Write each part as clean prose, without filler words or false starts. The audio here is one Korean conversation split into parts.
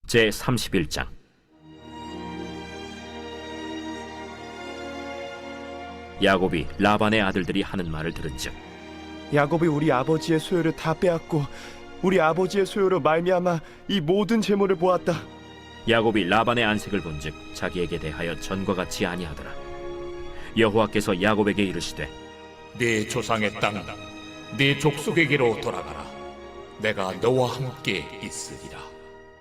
제31장. 야곱이 라반의 아들들이 하는 말을 들은즉 야곱이 우리 아버지의 소유를 다 빼앗고 우리 아버지의 소유로 말미암아 이 모든 재물을 보았다. 야곱이 라반의 안색을 본즉 자기에게 대하여 전과 같이 아니하더라. 여호와께서 야곱에게 이르시되 네 조상의 땅, 네 족속에게로 돌아가라. 내가 너와 함께 있으리라.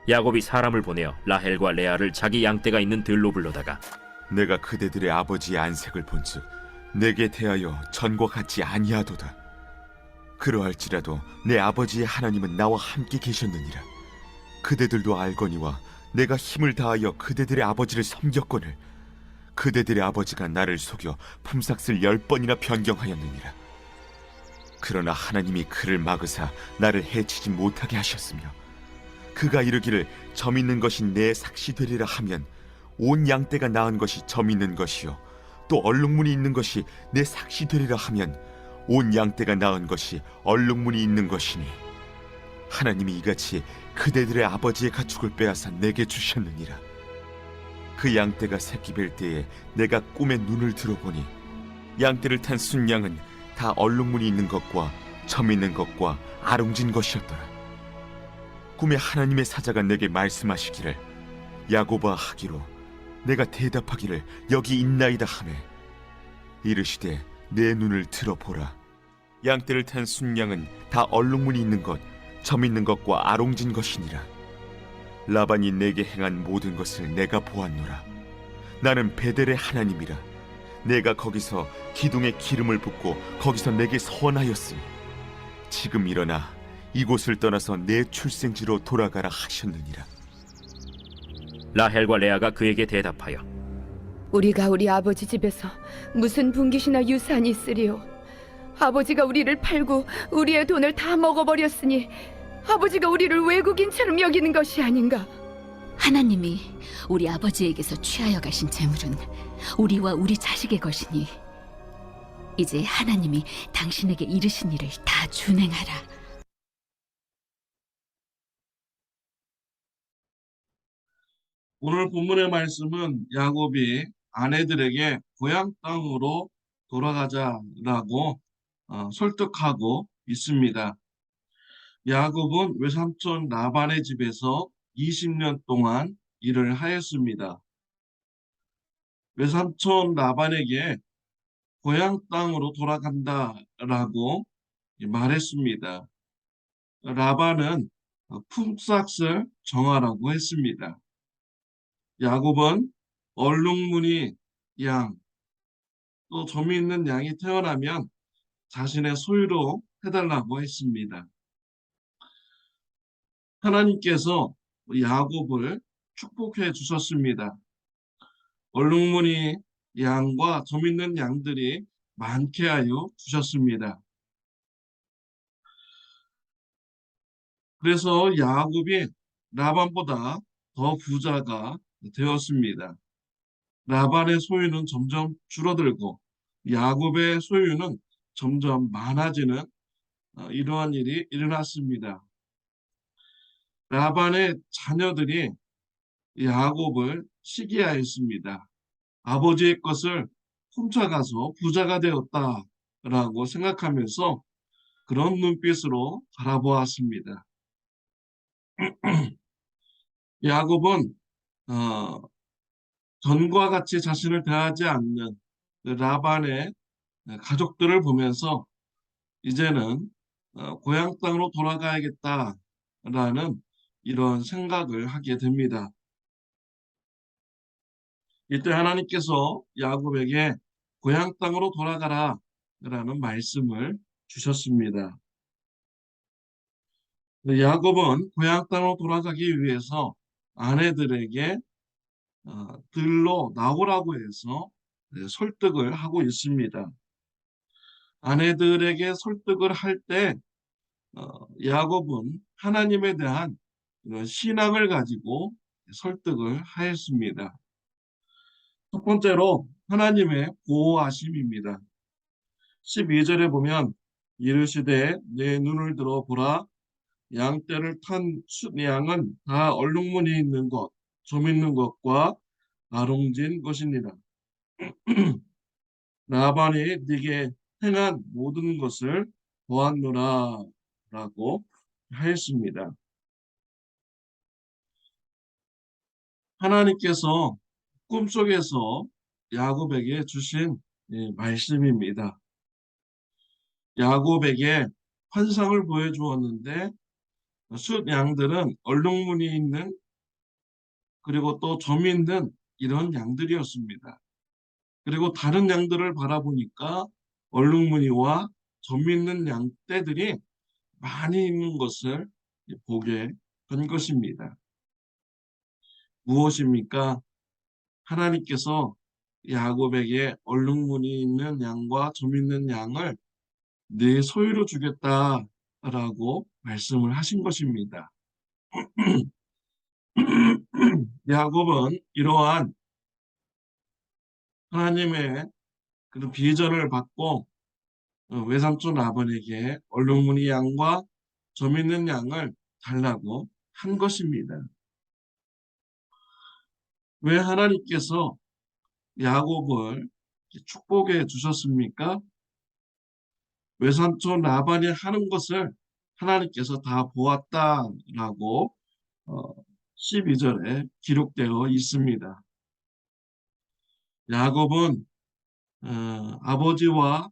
야곱이 사람을 보내어 라헬과 레아를 자기 양떼가 있는 들로 불러다가 내가 그대들의 아버지의 안색을 본즉 내게 대하여 전과 같지 아니하도다. 그러할지라도 내 아버지의 하나님은 나와 함께 계셨느니라. 그대들도 알거니와 내가 힘을 다하여 그대들의 아버지를 섬겼거늘 그대들의 아버지가 나를 속여 품삯을 10번이나 변경하였느니라. 그러나 하나님이 그를 막으사 나를 해치지 못하게 하셨으며 그가 이르기를 점 있는 것이 내 삭시 되리라 하면 온 양떼가 낳은 것이 점 있는 것이요 또 얼룩무늬 있는 것이 내 삭시 되리라 하면 온 양떼가 낳은 것이 얼룩무늬 있는 것이니 하나님이 이같이 그대들의 아버지의 가축을 빼앗아 내게 주셨느니라. 그 양떼가 새끼 뵐 때에 내가 꿈에 눈을 들어보니 양떼를 탄 순양은 다 얼룩무늬 있는 것과 점 있는 것과 아롱진 것이었더라. 꿈에 하나님의 사자가 내게 말씀하시기를 야곱아 하기로 내가 대답하기를 여기 있나이다 하매 이르시되 내 눈을 들어보라. 양떼를 탄 순양은 다 얼룩무늬 있는 것, 점 있는 것과 아롱진 것이니라. 라반이 내게 행한 모든 것을 내가 보았노라. 나는 베델의 하나님이라. 내가 거기서 기둥에 기름을 붓고 거기서 내게 서원하였으니 지금 일어나 이곳을 떠나서 내 출생지로 돌아가라 하셨느니라. 라헬과 레아가 그에게 대답하여 우리가 우리 아버지 집에서 무슨 분깃이나 유산이 있으리요? 아버지가 우리를 팔고 우리의 돈을 다 먹어버렸으니 아버지가 우리를 외국인처럼 여기는 것이 아닌가? 하나님이 우리 아버지에게서 취하여 가신 재물은 우리와 우리 자식의 것이니 이제 하나님이 당신에게 이르신 일을 다 준행하라. 오늘 본문의 말씀은 야곱이 아내들에게 고향 땅으로 돌아가자라고 설득하고 있습니다. 야곱은 외삼촌 라반의 집에서 20년 동안 일을 하였습니다. 외삼촌 라반에게 고향 땅으로 돌아간다라고 말했습니다. 라반은 품삯을 정하라고 했습니다. 야곱은 얼룩무늬 양, 또 점이 있는 양이 태어나면 자신의 소유로 해달라고 했습니다. 하나님께서 야곱을 축복해 주셨습니다. 얼룩무늬 양과 점 있는 양들이 많게 하여 주셨습니다. 그래서 야곱이 라반보다 더 부자가 되었습니다. 라반의 소유는 점점 줄어들고 야곱의 소유는 점점 많아지는 이러한 일이 일어났습니다. 라반의 자녀들이 야곱을 시기하였습니다. 아버지의 것을 훔쳐가서 부자가 되었다라고 생각하면서 그런 눈빛으로 바라보았습니다. 야곱은 전과 같이 자신을 대하지 않는 라반의 가족들을 보면서 이제는 고향 땅으로 돌아가야겠다라는 이런 생각을 하게 됩니다. 이때 하나님께서 야곱에게 고향 땅으로 돌아가라 라는 말씀을 주셨습니다. 야곱은 고향 땅으로 돌아가기 위해서 아내들에게 들로 나오라고 해서 설득을 하고 있습니다. 아내들에게 설득을 할 때 야곱은 하나님에 대한 신앙을 가지고 설득을 하였습니다. 첫 번째로 하나님의 보호하심입니다. 12절에 보면 이르시되 내 눈을 들어 보라 양떼를 탄 숫양은 다 얼룩무늬 있는 것, 점 있는 것과 아롱진 것이니라. 라반이 네게 행한 모든 것을 보았노라 라고 하였습니다. 하나님께서 꿈속에서 야곱에게 주신 말씀입니다. 야곱에게 환상을 보여주었는데 숫 양들은 얼룩무늬 있는 그리고 또 점 있는 이런 양들이었습니다. 그리고 다른 양들을 바라보니까 얼룩무늬와 점 있는 양떼들이 많이 있는 것을 보게 된 것입니다. 무엇입니까? 하나님께서 야곱에게 얼룩무늬 있는 양과 점 있는 양을 네 소유로 주겠다라고 말씀을 하신 것입니다. 야곱은 이러한 하나님의 그런 비전을 받고 외삼촌 라반에게 얼룩무늬 양과 점 있는 양을 달라고 한 것입니다. 왜 하나님께서 야곱을 축복해 주셨습니까? 외삼촌 라반이 하는 것을 하나님께서 다 보았다라고 12절에 기록되어 있습니다. 야곱은 아버지와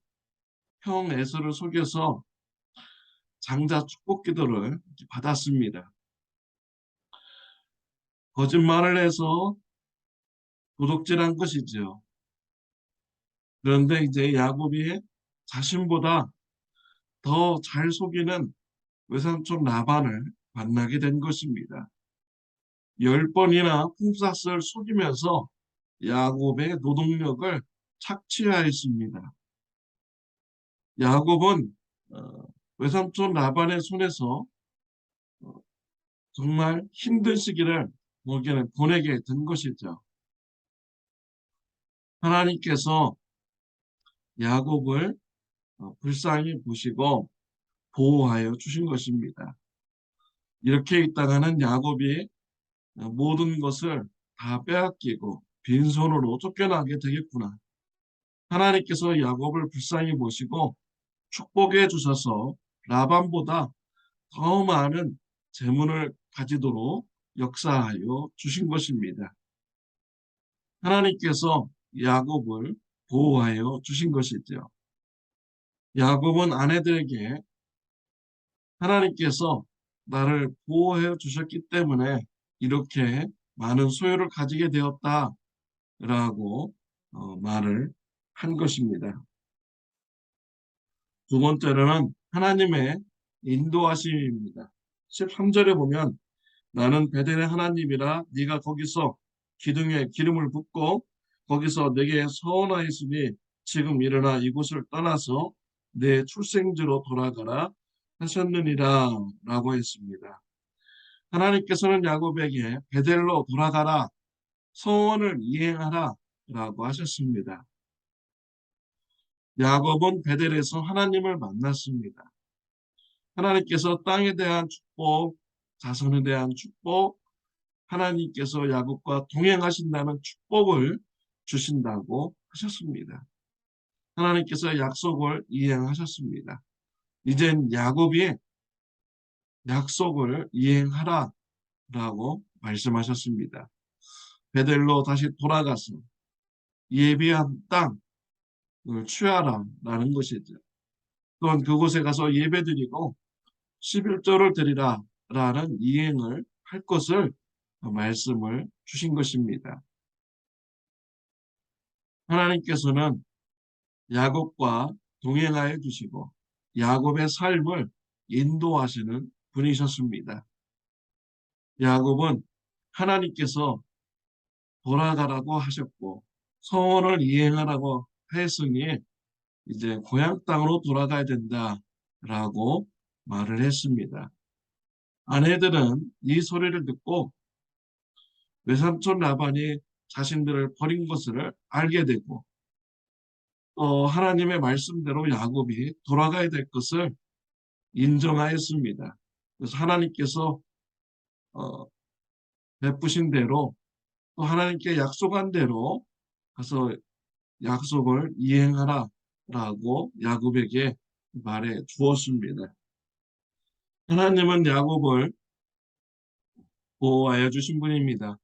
형 에서를 속여서 장자 축복 기도를 받았습니다. 거짓말을 해서 도둑질한 것이죠. 그런데 이제 야곱이 자신보다 더 잘 속이는 외삼촌 라반을 만나게 된 것입니다. 10번이나 품삯을 속이면서 야곱의 노동력을 착취하였습니다. 야곱은 외삼촌 라반의 손에서 정말 힘든 시기를 보내게 된 것이죠. 하나님께서 야곱을 불쌍히 보시고 보호하여 주신 것입니다. 이렇게 있다가는 야곱이 모든 것을 다 빼앗기고 빈손으로 쫓겨나게 되겠구나. 하나님께서 야곱을 불쌍히 보시고 축복해 주셔서 라반보다 더 많은 재물을 가지도록 역사하여 주신 것입니다. 하나님께서 야곱을 보호하여 주신 것이죠. 야곱은 아내들에게 하나님께서 나를 보호해 주셨기 때문에 이렇게 많은 소유를 가지게 되었다라고 말을 한 것입니다. 두 번째로는 하나님의 인도하심입니다. 13절에 보면 나는 베델의 하나님이라 네가 거기서 기둥에 기름을 붓고 거기서 내게 서원하였으니 지금 일어나 이곳을 떠나서 내 출생지로 돌아가라 하셨느니라 라고 했습니다. 하나님께서는 야곱에게 베델로 돌아가라 서원을 이행하라 라고 하셨습니다. 야곱은 베델에서 하나님을 만났습니다. 하나님께서 땅에 대한 축복, 자손에 대한 축복, 하나님께서 야곱과 동행하신다는 축복을 주신다고 하셨습니다. 하나님께서 약속을 이행하셨습니다. 이젠 야곱이 약속을 이행하라 라고 말씀하셨습니다. 베델로 다시 돌아가서 예비한 땅을 취하라 라는 것이죠. 또한 그곳에 가서 예배드리고 11조를 드리라 라는 이행을 할 것을 말씀을 주신 것입니다. 하나님께서는 야곱과 동행하여 주시고 야곱의 삶을 인도하시는 분이셨습니다. 야곱은 하나님께서 돌아가라고 하셨고 서원을 이행하라고 했으니 이제 고향 땅으로 돌아가야 된다라고 말을 했습니다. 아내들은 이 소리를 듣고 외삼촌 라반이 자신들을 버린 것을 알게 되고 하나님의 말씀대로 야곱이 돌아가야 될 것을 인정하였습니다. 그래서 하나님께서 어, 베푸신 대로 또 하나님께 약속한 대로 가서 약속을 이행하라라고 야곱에게 말해 주었습니다. 하나님은 야곱을 보호하여 주신 분입니다.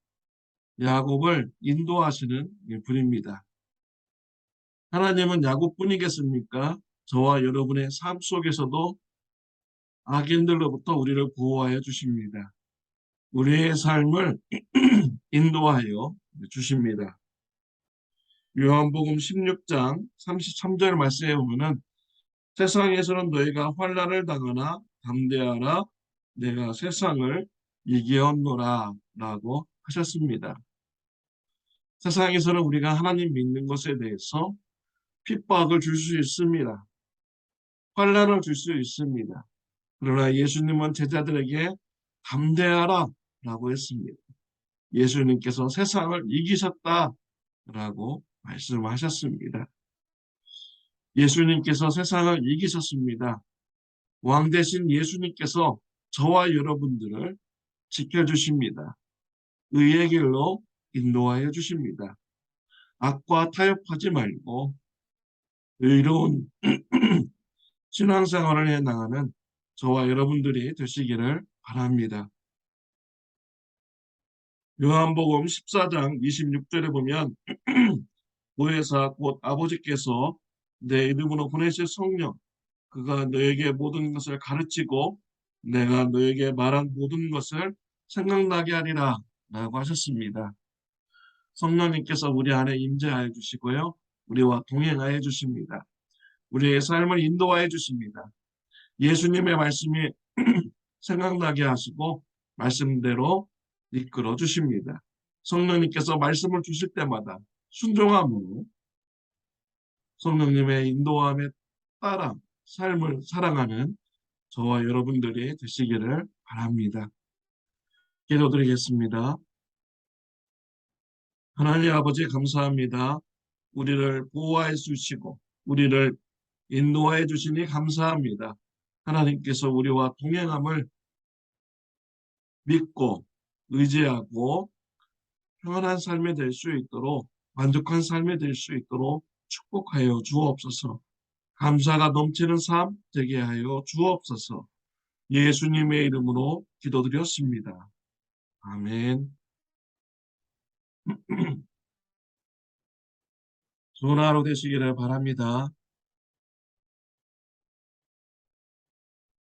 야곱을 인도하시는 분입니다. 하나님은 야곱뿐이겠습니까? 저와 여러분의 삶 속에서도 악인들로부터 우리를 보호하여 주십니다. 우리의 삶을 인도하여 주십니다. 요한복음 16장 33절 말씀에 보면은 세상에서는 너희가 환난을 당하나 담대하라 내가 세상을 이기었노라 라고 하셨습니다. 세상에서는 우리가 하나님 믿는 것에 대해서 핍박을 줄 수 있습니다. 환난을 줄 수 있습니다. 그러나 예수님은 제자들에게 담대하라 라고 했습니다. 예수님께서 세상을 이기셨다 라고 말씀하셨습니다. 예수님께서 세상을 이기셨습니다. 왕 대신 예수님께서 저와 여러분들을 지켜주십니다. 의의 길로 인도하여 주십니다. 악과 타협하지 말고 의로운 신앙생활을 해 나가는 저와 여러분들이 되시기를 바랍니다. 요한복음 14장 26절에 보면 보혜사 곧 아버지께서 내 이름으로 보내실 성령 그가 너에게 모든 것을 가르치고 내가 너에게 말한 모든 것을 생각나게 하리라 라고 하셨습니다. 성령님께서 우리 안에 임재하여 주시고요. 우리와 동행하여 주십니다. 우리의 삶을 인도하여 주십니다. 예수님의 말씀이 생각나게 하시고 말씀대로 이끌어 주십니다. 성령님께서 말씀을 주실 때마다 순종함으로 성령님의 인도함에 따라 삶을 살아가는 저와 여러분들이 되시기를 바랍니다. 기도드리겠습니다. 하나님 아버지 감사합니다. 우리를 보호해 주시고 우리를 인도해 주시니 감사합니다. 하나님께서 우리와 동행함을 믿고 의지하고 평안한 삶이 될 수 있도록 만족한 삶이 될 수 있도록 축복하여 주옵소서. 감사가 넘치는 삶 되게 하여 주옵소서. 예수님의 이름으로 기도드렸습니다. 아멘. 좋은 하루 되시기를 바랍니다.